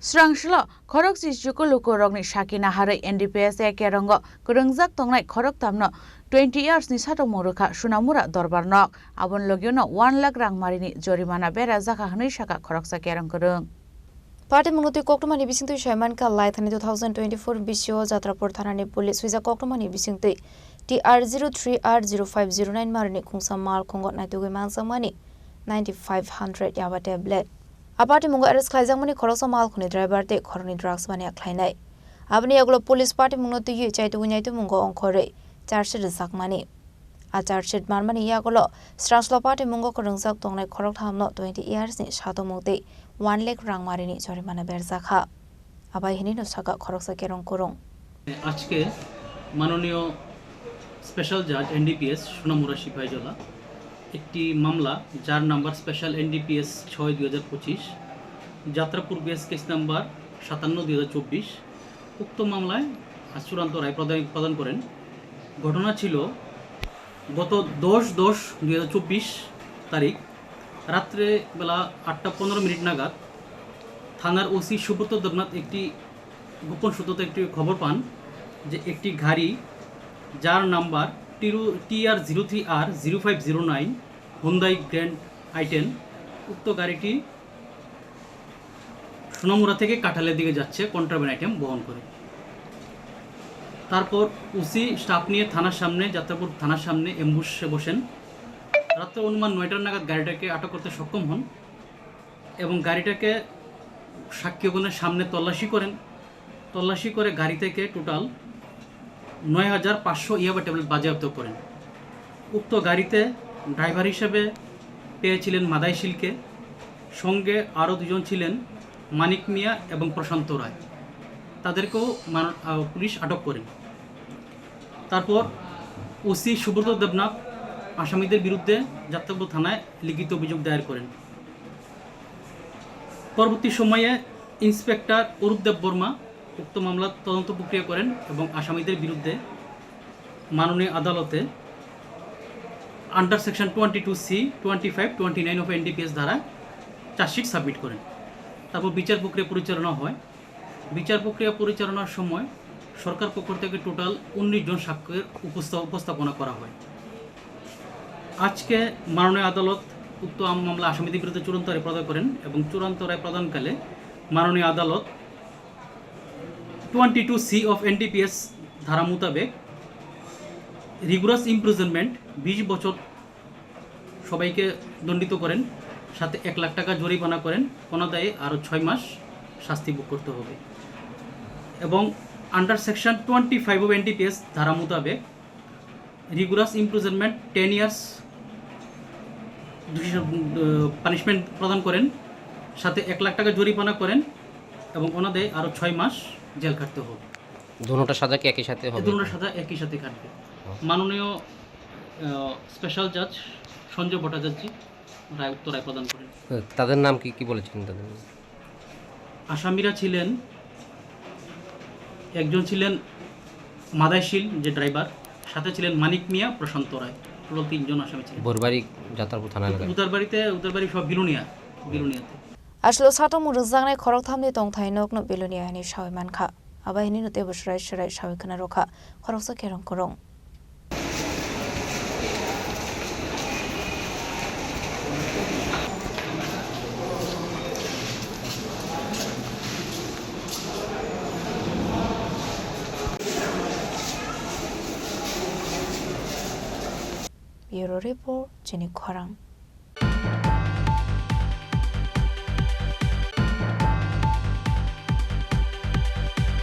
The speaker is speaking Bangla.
Srangslo khorok sisjuku lukorokni sakina harai NDPS ekerongo kurungjak tongnai khorok tamno 20 years ni satongmung rokha sunamura dorbarnok abon logiono 1 lakh rang marini jorimana bera jaka hnoi saka khoroksa kerong kurung Party Munguti Koktomani Bisingtu Shaiman Ka Lai Thani 2024 Bisio Jatrapur Thanani Police Suiza Koktomani Bisingtu TR03R0509 Marini Kungsa Mal Kongot Naitugi Mangsamani 9500 Yawa tablet Apati Mungu Aris Klaizamani Korosa Mal Kuni driver te Koroni drugs mani Aklainai Abani Aglo Police Party Munguti Yu Chaitu Nyaitu Mungo Onkore Charshid Zakmani A Charshid Marmani Yagolo Stranslo Party Mungo Korungsak Tongnai Korok Thamno 20 years ni Shato Mukti 1 lakh rang marini jorimana berzakha abai hinino saka khoroksa kerong kurung আজকে মাননীয় স্পেশাল জাজ এনডিপিএস সোনামুরা সিপাহীজলা একটি মামলা যার number special NDPS 6/2025 Jatrapur base case number 57/2024 উক্ত মামলায় চূড়ান্ত রায় প্রদান করেন ঘটনা ছিল গত 10/10/2024 তারিখ রাত্রে বেলা 8:15 মিনিট নাগাদ থানার ওসি সুব্রত দেবনাথ একটি গোপন সূত্রতে একটি খবর পান যে একটি গাড়ি যার number TR03R0509 Hyundai grand i10 উক্ত গাড়িটি সোনামুরা থেকে কাঁঠালের দিকে যাচ্ছে কন্ট্রাব্যান্ড আইটেম বহন করে তারপর ওসি স্টাফ নিয়ে থানার সামনে যাত্রাপুর থানার সামনে অ্যাম্বুশে বসেন রাত্রে অনুমান 9টার নাগাদ গাড়িটাকে আটক করতে সক্ষম হন এবং গাড়িটাকে সাক্ষীগণের সামনে তল্লাশি করে গাড়ি থেকে টোটাল 9500 ইয়াবা ট্যাবলেট বাজেয়াপ্ত করেন উক্ত গাড়িতে ড্রাইভার হিসেবে পেয়েছিলেন মাদাই শিলকে সঙ্গে আরও দুজন ছিলেন মানিক মিয়া এবং প্রশান্ত রায় তাদেরকেও পুলিশ আটক করেন তারপর ওসি সুব্রত দেবনাথ আসামিদের বিরুদ্ধে যাত্রাপুর থানায় লিখিত অভিযোগ দায়ের করেন পরবর্তী সময়ে ইন্সপেক্টর অরূপদেব বর্মা উক্ত মামলার তদন্ত প্রক্রিয়া করেন এবং আসামিদের বিরুদ্ধে মাননীয় আদালতে under section 22C 25 29 of NDPS ধারা চার্জশিট সাবমিট করেন তারপর বিচার প্রক্রিয়া পরিচালনা হয় বিচার প্রক্রিয়া পরিচালনার সময় সরকার পক্ষ থেকে টোটাল 19 জন সাক্ষ্যের উপস্থাপনা করা হয় আজকে মাননীয় আদালত উক্ত মামলা আসামিদের বিরুদ্ধে চূড়ান্ত রায় প্রদান করেন এবং চূড়ান্ত রায় প্রদানকালে মাননীয় আদালত 22C অফ এনডিপিএস ধারা মোতাবেক রিগুরাস ইমপ্রিজনমেন্ট 20 বছর সবাইকে দণ্ডিত করেন সাথে 1 লাখ টাকা জরিমানা করেন অনাদায়ে আরও 6 মাস শাস্তি ভোগ করতে হবে এবং আন্ডার সেকশন 25 অফ এনডিপিএস ধারা মোতাবেক রিগুরাস ইমপ্রিজনমেন্ট 10 ইয়ার্স পানিশমেন্ট প্রদান করেন সাথে 1 লাখ টাকা জরিমানা করেন এবং অনাদায়ে আরও 6 মাস জেল খাটতে হবে দুটোটা সাজা কি একই সাথে হবে দুটোটা সাজা একই সাথে কাটবে মাননীয় স্পেশাল জাজ সঞ্জয় ভট্টাচার্য রায় প্রদান করেন তাদের নাম কি বলেছিলেন তাদের আসামিরা ছিলেন একজন ছিলেন মাদাইশিল যে ড্রাইভার সাথে ছিলেন মানিক মিয়া প্রশান্ত রায় টোটাল 3 জন আসামি ছিলেন বোরবাড়ি যাত্রাপুর থানা এলাকায় উদার বাড়ি সব বিলুনিয়াতে আসলো সাটো মুরজাংনাই খরক থামনি tong thainok no bilunia ni shawi mankha abai hini no te bosrai sharai shawi khana rokha khoroksa kerong korong Bureau Report, Jenny Kwarang.